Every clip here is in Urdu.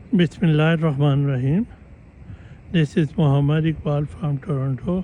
Bismillahirrahmanirrahim. This is Muhammad Iqbal from Toronto.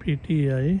PTI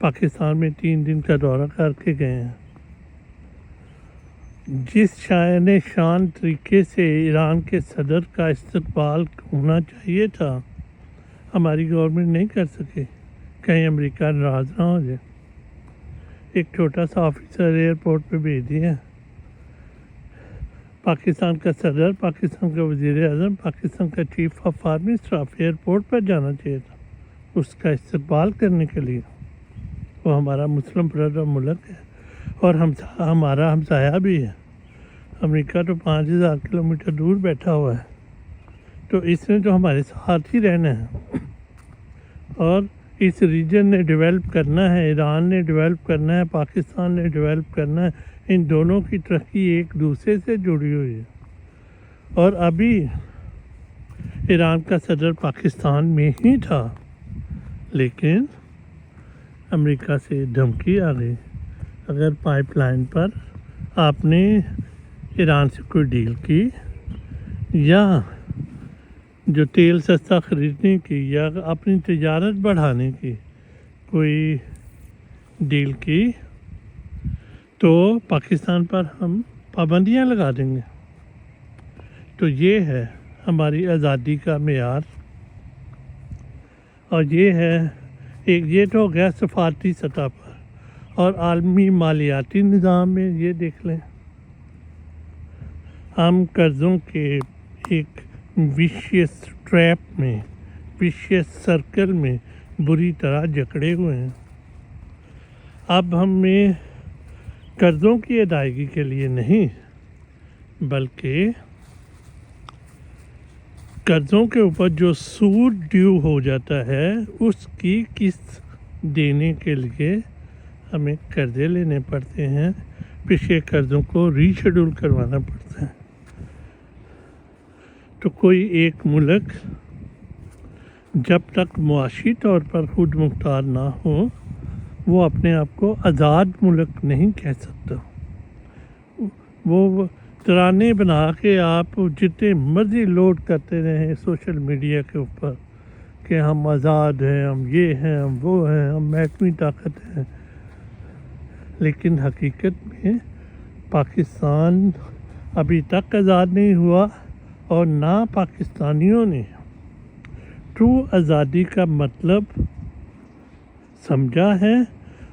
Pakistan میں 3 دن کا دورہ کر کے گئے ہیں. جس شاعن شان طریقے سے ایران کے صدر کا استقبال ہونا چاہیے تھا ہماری گورنمنٹ نہیں کر سکے. کہیں امریکہ ناراض نہ ہو جائے. ایک چھوٹا سا آفیسر ایئرپورٹ پہ بھیج دیا. پاکستان کا صدر، پاکستان کا وزیر اعظم، پاکستان کا chief of army staff airport پر جانا چاہیے تھا اس کا استقبال کرنے کے لیے. وہ ہمارا مسلم بردر ملک ہے اور ہمارا ہمسایہ بھی ہے. امریکہ تو 5000 کلومیٹر دور بیٹھا ہوا ہے، تو اس نے تو ہمارے ساتھ ہی رہنا ہے. اور اس ریجن نے ڈیولپ کرنا ہے، ایران نے ڈیولپ کرنا ہے، پاکستان نے ڈیولپ کرنا ہے. ان دونوں کی ترقی ایک دوسرے سے جڑی ہوئی ہے. اور ابھی ایران کا صدر پاکستان میں ہی تھا، لیکن امریکہ سے دھمکی آ گئی اگر پائپ لائن پر آپ نے ایران سے کوئی ڈیل کی یا جو تیل سستا خریدنے کی یا اپنی تجارت بڑھانے کی کوئی ڈیل کی تو پاکستان پر ہم پابندیاں لگا دیں گے. تو یہ ہے ہماری آزادی کا معیار. اور یہ ہے یہ تو ہو گیا سفارتی سطح پر. اور عالمی مالیاتی نظام میں یہ دیکھ لیں، ہم قرضوں کے ایک ویشیس ٹریپ میں، ویشیس سرکل میں بری طرح جکڑے ہوئے ہیں. اب ہمیں قرضوں کی ادائیگی کے لیے نہیں بلکہ قرضوں کے اوپر جو سود ڈیو ہو جاتا ہے اس کی قسط دینے کے لیے ہمیں قرضے لینے پڑتے ہیں، پچھلے قرضوں کو ری شیڈول کروانا پڑتا ہے. تو کوئی ایک ملک جب تک معاشی طور پر خود مختار نہ ہو وہ اپنے آپ کو آزاد ملک نہیں کہہ سکتا. وہ ترانے بنا کے آپ جتنے مرضی لوڈ کرتے رہیں سوشل میڈیا کے اوپر کہ ہم آزاد ہیں، ہم یہ ہیں، ہم وہ ہیں، ہم محکمی طاقت ہیں، لیکن حقیقت میں پاکستان ابھی تک آزاد نہیں ہوا اور نہ پاکستانیوں نے ٹرو آزادی کا مطلب سمجھا ہے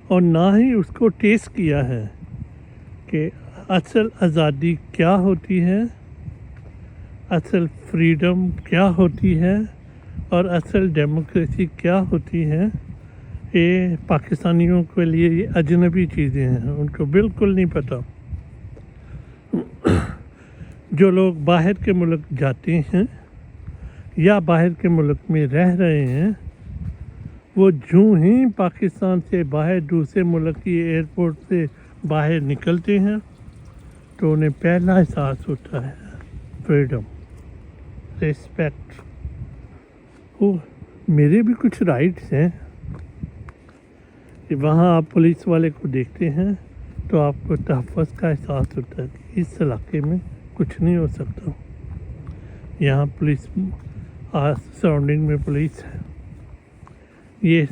اور نہ ہی اس کو ٹیسٹ کیا ہے کہ اصل آزادی کیا ہوتی ہے، اصل فریڈم کیا ہوتی ہے اور اصل ڈیموکریسی کیا ہوتی ہے. یہ پاکستانیوں کے لیے یہ اجنبی چیزیں ہیں، ان کو بالکل نہیں پتہ. جو لوگ باہر کے ملک جاتے ہیں یا باہر کے ملک میں رہ رہے ہیں وہ جو ہی پاکستان سے باہر دوسرے ملک کی ایئرپورٹ سے باہر نکلتے ہیں تو انہیں پہلا احساس ہوتا ہے فریڈم، ریسپیکٹ. میرے بھی کچھ رائٹس ہیں. وہاں آپ پولیس والے کو دیکھتے ہیں تو آپ کو تحفظ کا احساس ہوتا ہے کہ اس علاقے میں کچھ نہیں ہو سکتا. یہاں پولیس سراؤنڈنگ میں پولیس ہے. یہ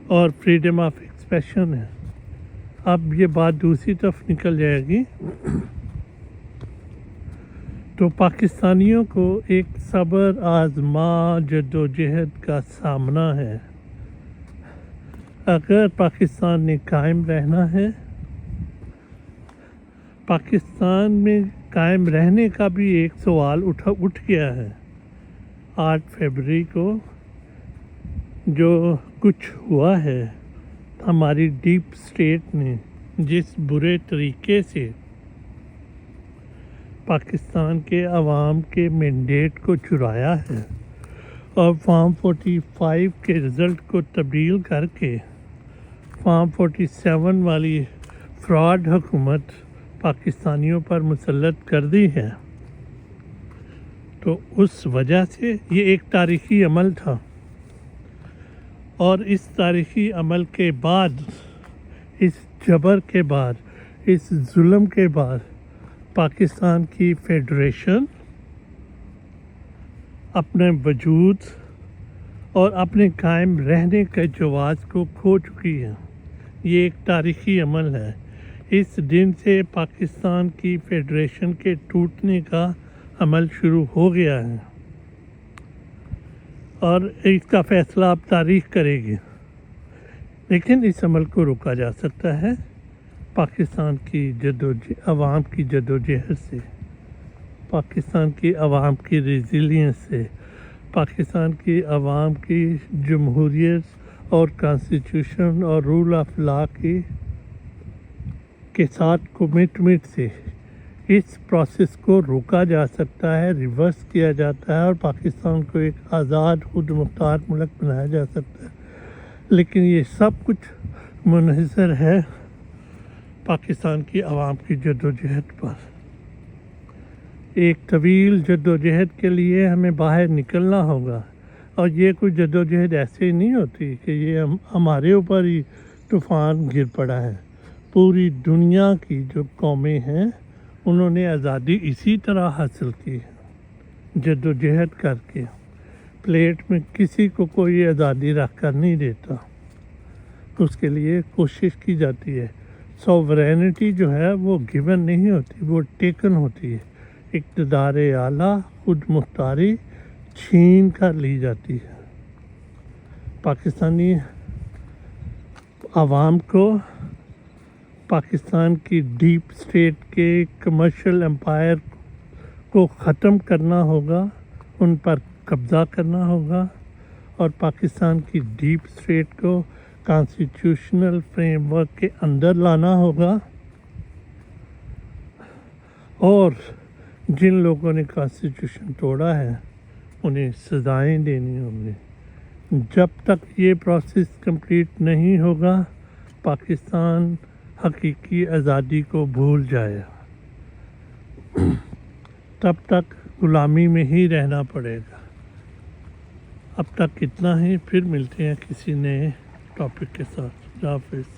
اور فریڈم آف ایکسپریشن ہے. اب یہ بات دوسری طرف نکل جائے گی تو پاکستانیوں کو ایک صبر آزما جدوجہد کا سامنا ہے. اگر پاکستان نے قائم رہنا ہے، پاکستان میں قائم رہنے کا بھی ایک سوال اٹھ گیا ہے. 8 فروری کو جو کچھ ہوا ہے، ہماری ڈیپ اسٹیٹ نے جس برے طریقے سے پاکستان کے عوام کے مینڈیٹ کو چرایا ہے اور فارم 45 کے رزلٹ کو تبدیل کر کے فارم 47 والی فراڈ حکومت پاکستانیوں پر مسلط کر دی ہے، تو اس وجہ سے یہ ایک تاریخی عمل تھا. اور اس تاریخی عمل کے بعد، اس جبر کے بعد، اس ظلم کے بعد پاکستان کی فیڈریشن اپنے وجود اور اپنے قائم رہنے کے جواز کو کھو چکی ہے. یہ ایک تاریخی عمل ہے. اس دن سے پاکستان کی فیڈریشن کے ٹوٹنے کا عمل شروع ہو گیا ہے اور اس کا فیصلہ اب تاریخ کرے گی. لیکن اس عمل کو روکا جا سکتا ہے پاکستان کی عوام کی جدوجہد سے، پاکستان کی عوام کی ریزیلینس سے، پاکستان کی عوام کی جمہوریت اور کانسٹیٹیوشن اور رول آف لا کے ساتھ کمٹمنٹ سے. اس پروسیس کو روکا جا سکتا ہے، ریورس کیا جاتا ہے اور پاکستان کو ایک آزاد خود مختار ملک بنایا جا سکتا ہے. لیکن یہ سب کچھ منحصر ہے پاکستان کی عوام کی جدوجہد پر. ایک طویل جدوجہد کے لیے ہمیں باہر نکلنا ہوگا، اور یہ کوئی جدوجہد ایسے ہی نہیں ہوتی کہ یہ ہمارے اوپر ہی طوفان گر پڑا ہے. پوری دنیا کی جو قومیں ہیں انہوں نے آزادی اسی طرح حاصل کی ہے، جدوجہد کر کے. پلیٹ میں کسی کو کوئی آزادی رکھ کر نہیں دیتا، اس کے لیے کوشش کی جاتی ہے. سوورینٹی جو ہے وہ گیون نہیں ہوتی، وہ ٹیکن ہوتی ہے. اقتدار اعلیٰ خود مختاری چھین کر لی جاتی ہے. پاکستانی عوام کو پاکستان کی ڈیپ اسٹیٹ کے کمرشل امپائر کو ختم کرنا ہوگا، ان پر قبضہ کرنا ہوگا، اور پاکستان کی ڈیپ اسٹیٹ کو کانسٹیٹیوشنل فریم ورک کے اندر لانا ہوگا. اور جن لوگوں نے کانسٹیٹیوشن توڑا ہے انہیں سزائیں دینی ہوں گی. جب تک یہ پروسیس کمپلیٹ نہیں ہوگا پاکستان حقیقی آزادی کو بھول جائے. تب تک غلامی میں ہی رہنا پڑے گا. اب تک اتنا ہی، پھر ملتے ہیں کسی نئے ٹاپک کے ساتھ. اللہ حافظ.